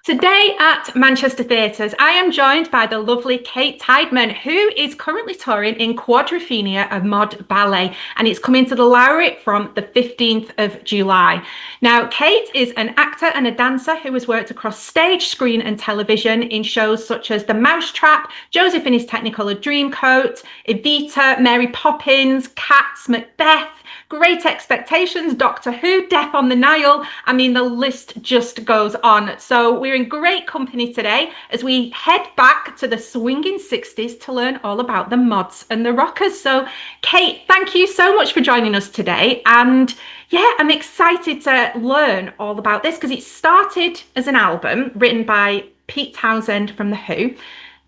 Today at Manchester Theatres, I am joined by the lovely Kate Tydman, who is currently touring in Quadrophenia of Mod Ballet, and it's coming to the Lowry from the 15th of July. Now, Kate is an actor and a dancer who has worked across stage, screen, and television in shows such as The Mousetrap, Joseph in His Technicolor Dreamcoat, Evita, Mary Poppins, Cats, Macbeth, Great Expectations, Doctor Who, Death on the Nile. I mean, the list just goes on. So we're in great company today as we head back to the swinging 60s to learn all about the mods and the rockers. So, Kate, thank you so much for joining us today. And yeah, I'm excited to learn all about this because it started as an album written by Pete Townshend from The Who,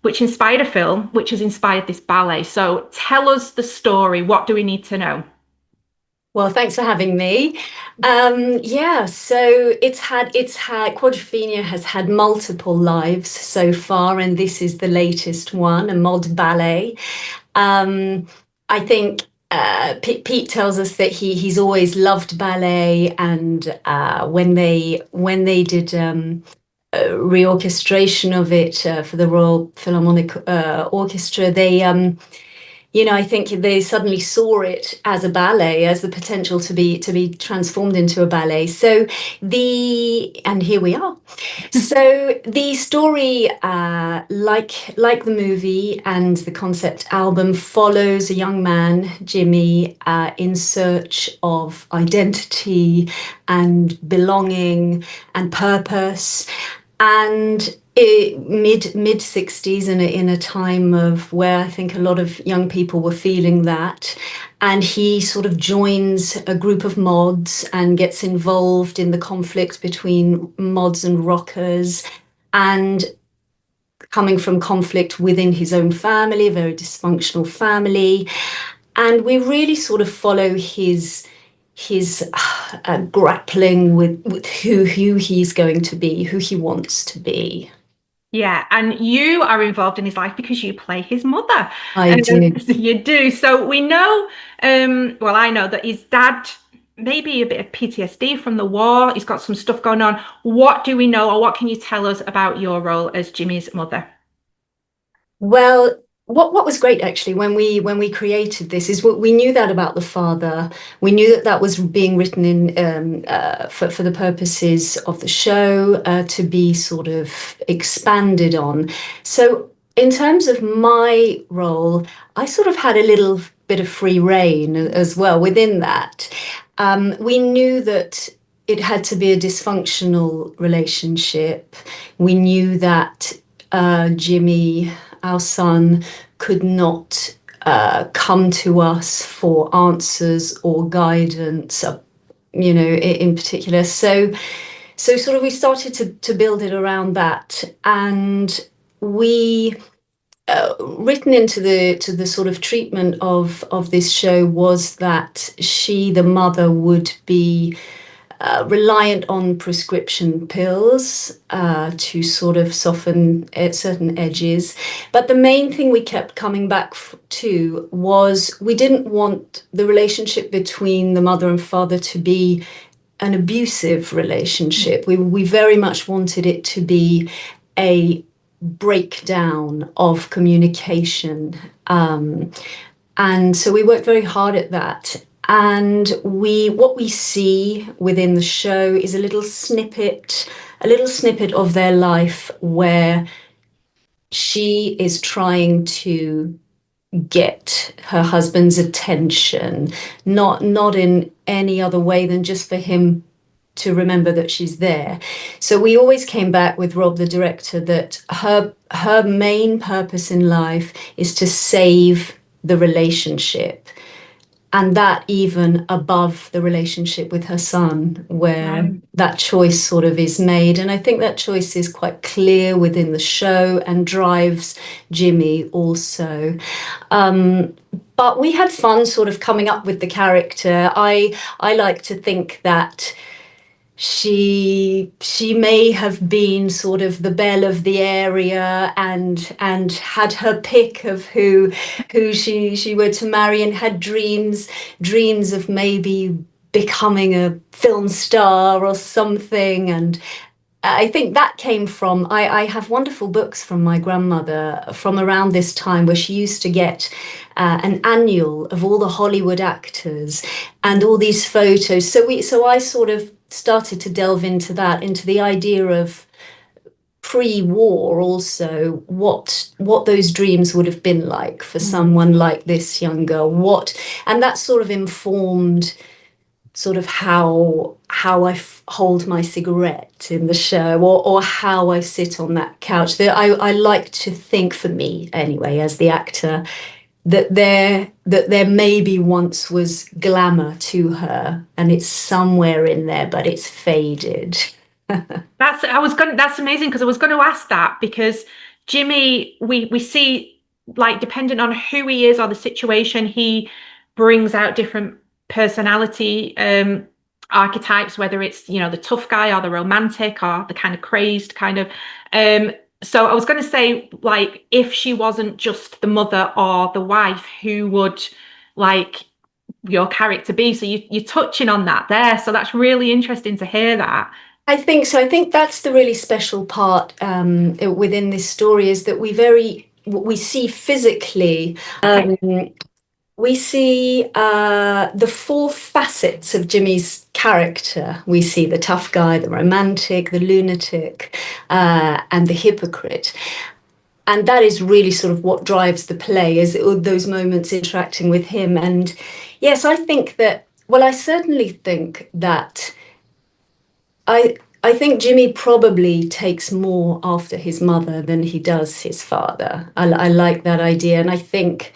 which inspired a film, which has inspired this ballet. So tell us the story. What do we need to know? Well, thanks for having me. So it's had Quadrophenia has had multiple lives so far, and this is the latest one, a mod ballet. I think Pete tells us that he's always loved ballet, and when they did a reorchestration of it for the Royal Philharmonic Orchestra, I think they suddenly saw it as a ballet, as the potential to be transformed into a ballet. And here we are. So the story, like the movie and the concept album, follows a young man, Jimmy, in search of identity and belonging and purpose, and mid 60s, in a time of where I think a lot of young people were feeling that, and he sort of joins a group of mods and gets involved in the conflict between mods and rockers, and coming from conflict within his own family, a very dysfunctional family. And we really sort of follow his grappling with who he's going to be, who he wants to be. Yeah, and you are involved in his life because you play his mother. I do. So you do. So we know, well, I know that his dad maybe a bit of PTSD from the war. He's got some stuff going on. What do we know, or what can you tell us about your role as Jimmy's mother? Well, what was great actually when we created this is what we knew that about the father. We knew that that was being written in for the purposes of the show, to be sort of expanded on. So in terms of my role, I sort of had a little bit of free reign as well within that. We knew that it had to be a dysfunctional relationship. We knew that Jimmy, our son, could not come to us for answers or guidance, in particular. So sort of we started to build it around that, and we written into the sort of treatment of this show was that she, the mother, would be reliant on prescription pills to sort of soften certain edges. But the main thing we kept coming back to was we didn't want the relationship between the mother and father to be an abusive relationship. We very much wanted it to be a breakdown of communication. And so we worked very hard at that. And what we see within the show is a little snippet of their life where she is trying to get her husband's attention, not in any other way than just for him to remember that she's there. So we always came back with Rob, the director, that her main purpose in life is to save the relationship, and that even above the relationship with her son, where Right. that choice sort of is made. And I think that choice is quite clear within the show and drives Jimmy also. But we had fun sort of coming up with the character. I like to think that she may have been sort of the belle of the area, and had her pick of who she were to marry, and had dreams of maybe becoming a film star or something, I think that came from, I have wonderful books from my grandmother from around this time where she used to get an annual of all the Hollywood actors and all these photos. So I sort of started to delve into that, into the idea of pre-war also, what those dreams would have been like for Mm. someone like this young girl. And that sort of informed sort of how hold my cigarette in the show, or how I sit on that couch. I like to think, for me anyway, as the actor, that there maybe once was glamour to her, and it's somewhere in there, but it's faded. That's amazing because I was going to ask that because Jimmy, we see like depending on who he is or the situation, he brings out different personality archetypes, whether it's, you know, the tough guy or the romantic or the kind of crazed kind of. Um, so I was going to say, like, if she wasn't just the mother or the wife, who would like your character be? So you're touching on that there. So that's really interesting to hear that. I think so. I think that's the really special part within this story, is that we see physically, Okay. we see the four facets of Jimmy's character. We see the tough guy, the romantic, the lunatic, and the hypocrite. And that is really sort of what drives the play, is those moments interacting with him. And yes, I think that, well, I certainly think that I think Jimmy probably takes more after his mother than he does his father. I like that idea, and I think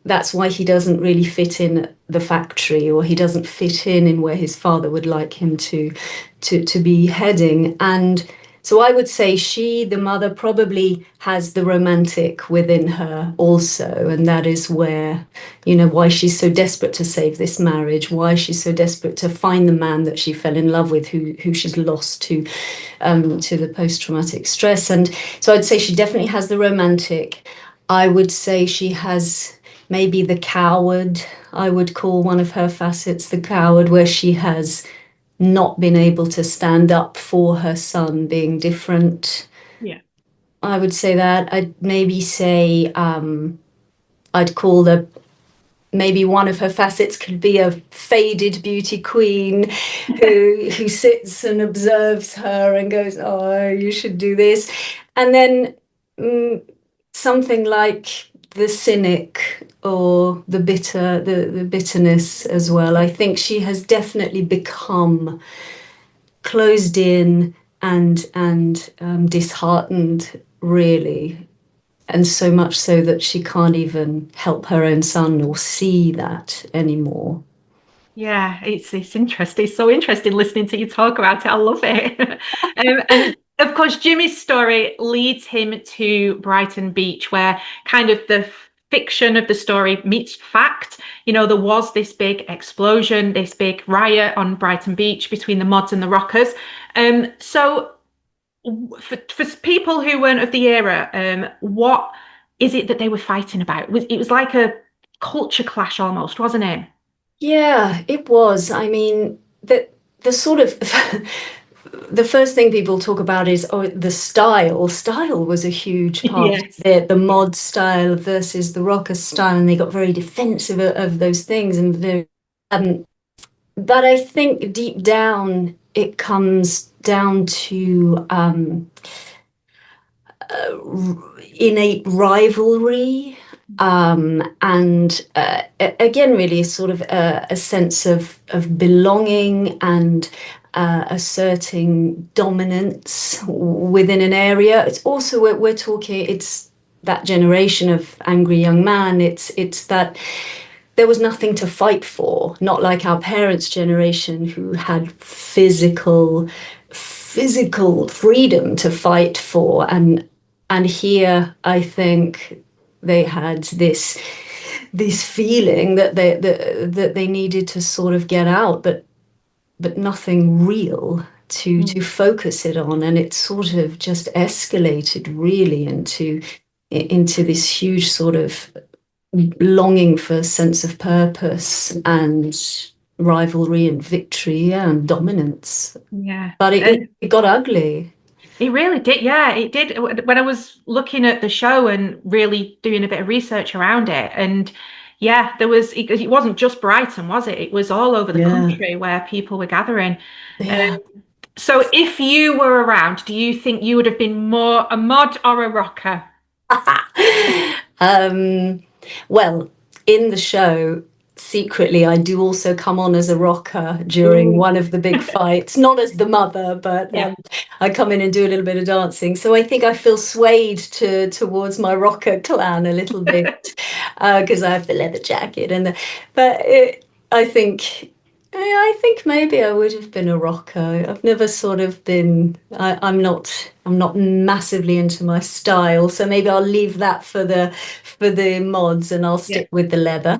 that's why he doesn't really fit in at the factory, or he doesn't fit in where his father would like him to be heading. And so I would say she, the mother, probably has the romantic within her also, and that is where, why she's so desperate to save this marriage, why she's so desperate to find the man that she fell in love with, who she's lost to the post-traumatic stress. And so I'd say she definitely has the romantic. I would say she has maybe the coward. I would call one of her facets the coward, where she has not been able to stand up for her son being different. Yeah. I would say that. I'd maybe say I'd call the maybe one of her facets could be a faded beauty queen who sits and observes her and goes, "Oh, you should do this," and then mm, something like the cynic, or the bitterness as well. I think she has definitely become closed in and disheartened, really, and so much so that she can't even help her own son or see that anymore. Yeah, it's interesting. It's so interesting listening to you talk about it. I love it. And of course, Jimmy's story leads him to Brighton Beach, where kind of the fiction of the story meets fact. You know, there was this big explosion, this big riot on Brighton Beach between the mods and the rockers. So for people who weren't of the era, what is it that they were fighting about? It was like a culture clash almost, wasn't it? Yeah, it was. I mean, the sort of the first thing people talk about is, oh, the style. Style was a huge part of Yes. it. The Yeah. mod style versus the rocker style, and they got very defensive of those things, and very. Um, but I think deep down, it comes down to innate rivalry, and again, really sort of a sense of belonging, and asserting dominance within an area. It's also, we're talking, it's that generation of angry young man. It's that there was nothing to fight for, not like our parents' generation, who had physical freedom to fight for. And here, I think they had this feeling that they needed to sort of get out, but nothing real to Mm. focus it on. And it sort of just escalated really into this huge sort of longing for a sense of purpose, and rivalry and victory, yeah, and dominance. Yeah. But And it got ugly. it really did. Yeah, it did. When I was looking at the show and really doing a bit of research around it, and yeah, it wasn't just Brighton, was it? It was all over the Yeah, country where people were gathering. Um, yeah. so if you were around, do you think you would have been more a mod or a rocker? Um, well, in the show, secretly, I do also come on as a rocker during Ooh, one of the big fights, not as the mother, but yeah. I come in and do a little bit of dancing. So I think I feel swayed towards my rocker clan a little bit because I have the leather jacket but I think. Yeah, I think maybe I would have been a rocker. I've never sort of been. I'm not massively into my style, so maybe I'll leave that for the mods, and I'll Yeah. stick with the leather.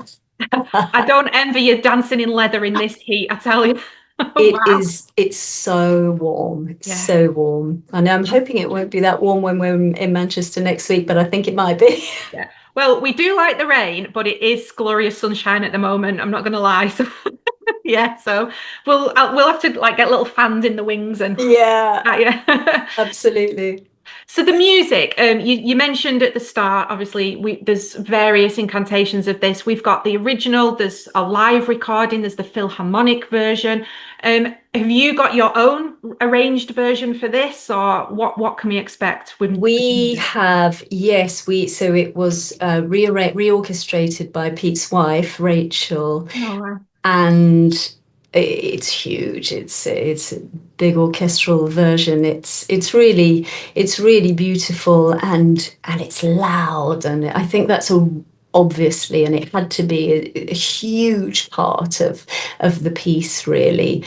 I don't envy you dancing in leather in this heat, I tell you. It Wow. is. It's so warm. It's Yeah. so warm. I know. I'm hoping it won't be that warm when we're in Manchester next week, but I think it might be. Yeah. Well, we do like the rain, but it is glorious sunshine at the moment. I'm not going to lie. So yeah, so we'll have to like get little fans in the wings and Yeah, yeah. absolutely. So the music, you mentioned at the start, obviously there's various incantations of this. We've got the original, there's a live recording, there's the Philharmonic version. Have you got your own arranged version for this, or what can we expect with We music? have, yes, so it was reorchestrated by Pete's wife, Rachel, Oh, wow. and it's huge. It's a big orchestral version. It's really beautiful and it's loud, and I think that's a obviously, and it had to be a huge part of the piece, really.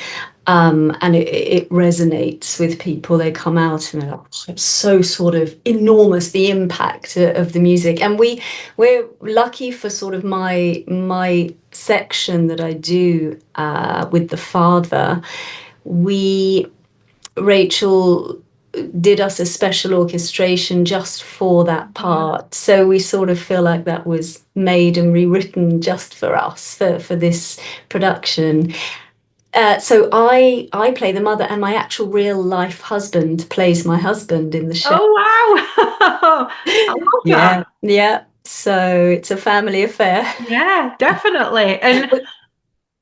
And it resonates with people. They come out and they're like, "Oh, it's so sort of enormous, the impact of the music." And we're lucky for sort of my section that I do with the father. We Rachel did us a special orchestration just for that Wow. part. So we sort of feel like that was made and rewritten just for us for this production. So I play the mother, and my actual real life husband plays my husband in the show. Oh, wow. I love Yeah, that. yeah. So it's a family affair. Yeah, definitely. And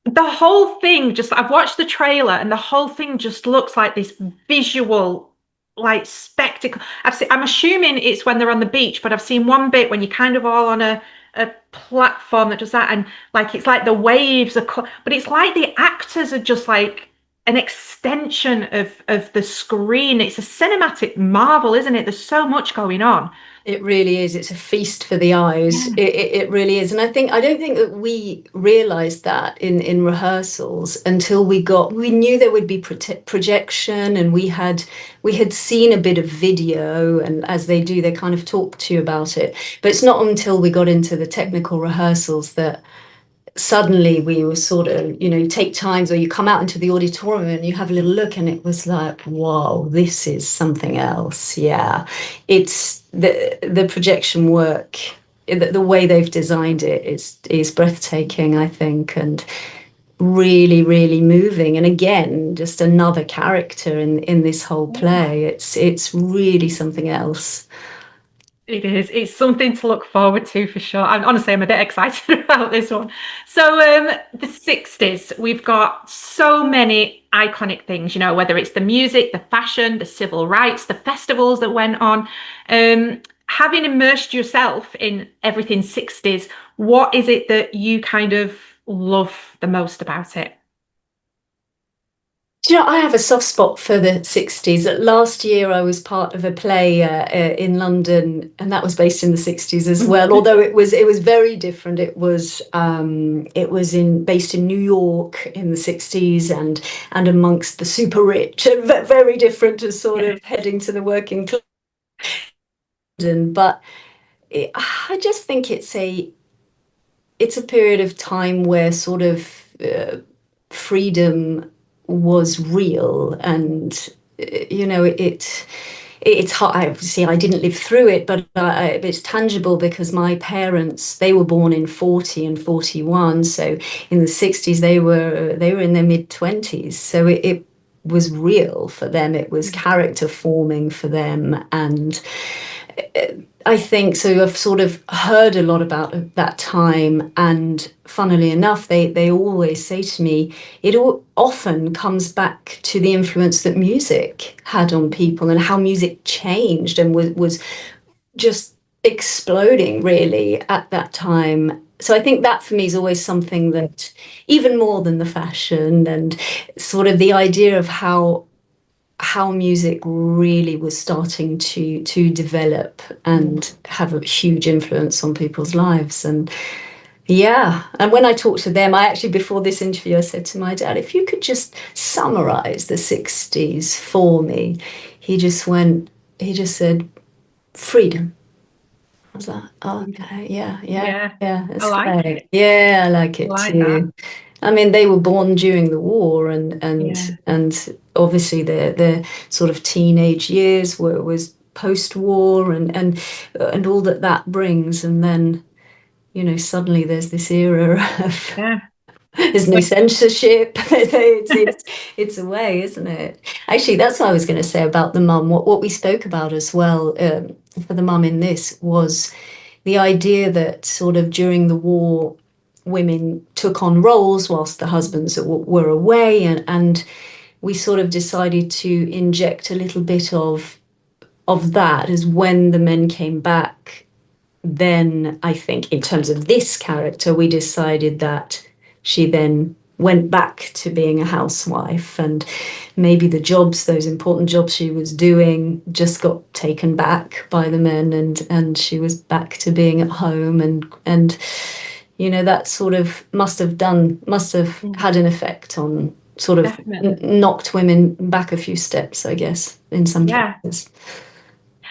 the whole thing just, I've watched the trailer and the whole thing just looks like this visual, like spectacle. I'm assuming it's when they're on the beach, but I've seen one bit when you're kind of all on a platform that does that. And like, it's like the waves are, but it's like the actors are just like an extension of the screen. It's a cinematic marvel, isn't it? There's so much going on. It really is. It's a feast for the eyes. Yeah. It really is. And I don't think that we realized that in rehearsals until we knew there would be projection, and we had seen a bit of video, and as they do, they kind of talk to you about it. But it's not until we got into the technical rehearsals that suddenly we were sort of, take times where you come out into the auditorium and you have a little look, and it was like, whoa, this is something else. Yeah, it's the projection work, the way they've designed it is breathtaking, I think, and really, really moving. And again, just another character in this whole play. It's really something else. It is. It's something to look forward to for sure. I'm a bit excited about this one. So, the 60s, we've got so many iconic things, whether it's the music, the fashion, the civil rights, the festivals that went on. Having immersed yourself in everything 60s, what is it that you kind of love the most about it? Do you know, I have a soft spot for the 60s. Last year, I was part of a play in London, and that was based in the 60s as well. Although it was very different. It was in based in New York in the 60s, and amongst the super rich, and very different to sort Yeah. of heading to the working class. But I just think it's a period of time where sort of freedom was real, and you know it it's hard. Obviously, I didn't live through it, but it's tangible because my parents, they were born in 40 and 41. So in the 60s, they were in their mid-20s. So it was real for them. It was character forming for them. And I think so. I've sort of heard a lot about that time, and funnily enough, they always say to me, it often comes back to the influence that music had on people and how music changed and was just exploding really at that time. So I think that for me is always something that, even more than the fashion and sort of the idea of how music really was starting to develop and have a huge influence on people's lives. And yeah, and when I talked to them, I actually, before this interview, I said to my dad, if you could just summarize the 60s for me. He just said, freedom. I was like, oh, okay, Yeah, I that's like great. it. Yeah, I like I it like that. too. I mean, they were born during the war, and Yeah, obviously their sort of teenage years was post-war, and all that brings, and then suddenly there's this era of yeah, there's no censorship. It's a way, isn't it? Actually, that's what I was going to say about the mum. What we spoke about as well, for the mum in this, was the idea that sort of during the war, women took on roles whilst the husbands were away, and we sort of decided to inject a little bit of that as when the men came back. Then I think in terms of this character, we decided that she then went back to being a housewife, and maybe the jobs, those important jobs she was doing, just got taken back by the men, and she was back to being at home, and that sort of must have had an effect on sort of definitely. knocked women back a few steps, I guess, in some Yeah, cases.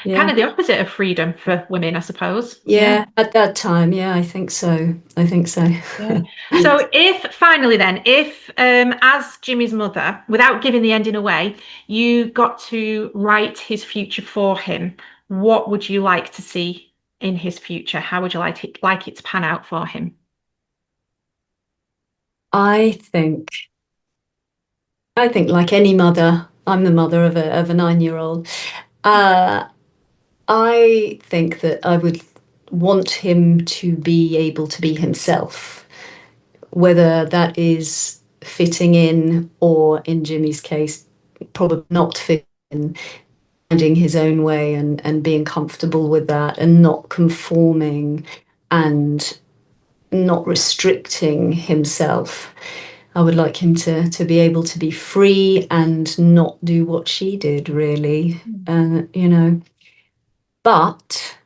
kind Yeah. of the opposite of freedom for women, I suppose. Yeah. Yeah, at that time, yeah, I think so. I think so. Yeah. So if finally then, if as Jimmy's mother, without giving the ending away, you got to write his future for him, what would you like to see in his future? How would you like it to pan out for him? I think like any mother, I'm the mother of a 9-year-old. Uh, I think that I would want him to be able to be himself, whether that is fitting in or, in Jimmy's case, probably not fitting in, finding his own way and being comfortable with that and not conforming and not restricting himself. I would like him to be able to be free and not do what she did, really. But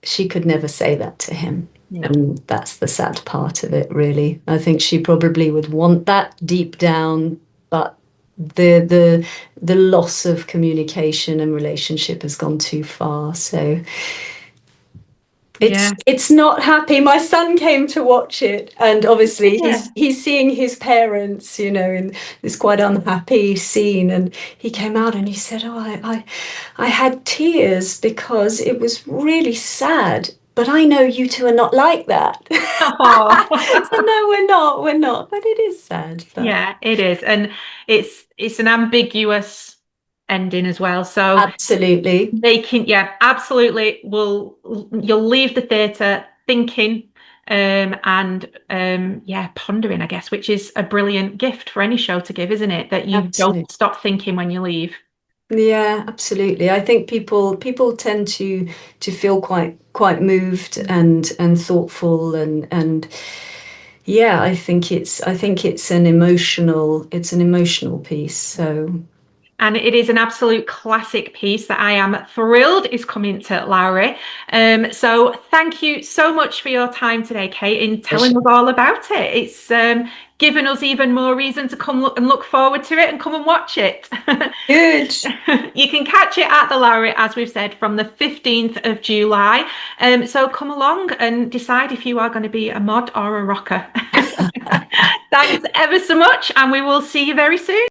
she could never say that to him. No. And that's the sad part of it, really. I think she probably would want that deep down, but the loss of communication and relationship has gone too far. So Yeah. it's not happy. My son came to watch it, and obviously Yeah. he's seeing his parents, in this quite unhappy scene, and he came out and he said, "Oh, I had tears because it was really sad. But I know you two are not like that." Oh. So no, we're not. But it is sad. But Yeah, it is. And it's an ambiguous ending as well. So absolutely, yeah, absolutely. You'll leave the theatre thinking and yeah, pondering, I guess, which is a brilliant gift for any show to give, isn't it? That you don't absolutely. stop thinking when you leave. Yeah, absolutely. I think people tend to feel quite moved and thoughtful, and yeah, I think it's an emotional piece. So And it is an absolute classic piece that I am thrilled is coming to Lowry. So thank you so much for your time today, Kate, in telling us all about it. It's given us even more reason to come look forward to it and come and watch it. good. You can catch it at the Lowry, as we've said, from the 15th of July. So come along and decide if you are going to be a mod or a rocker. Thanks ever so much, and we will see you very soon.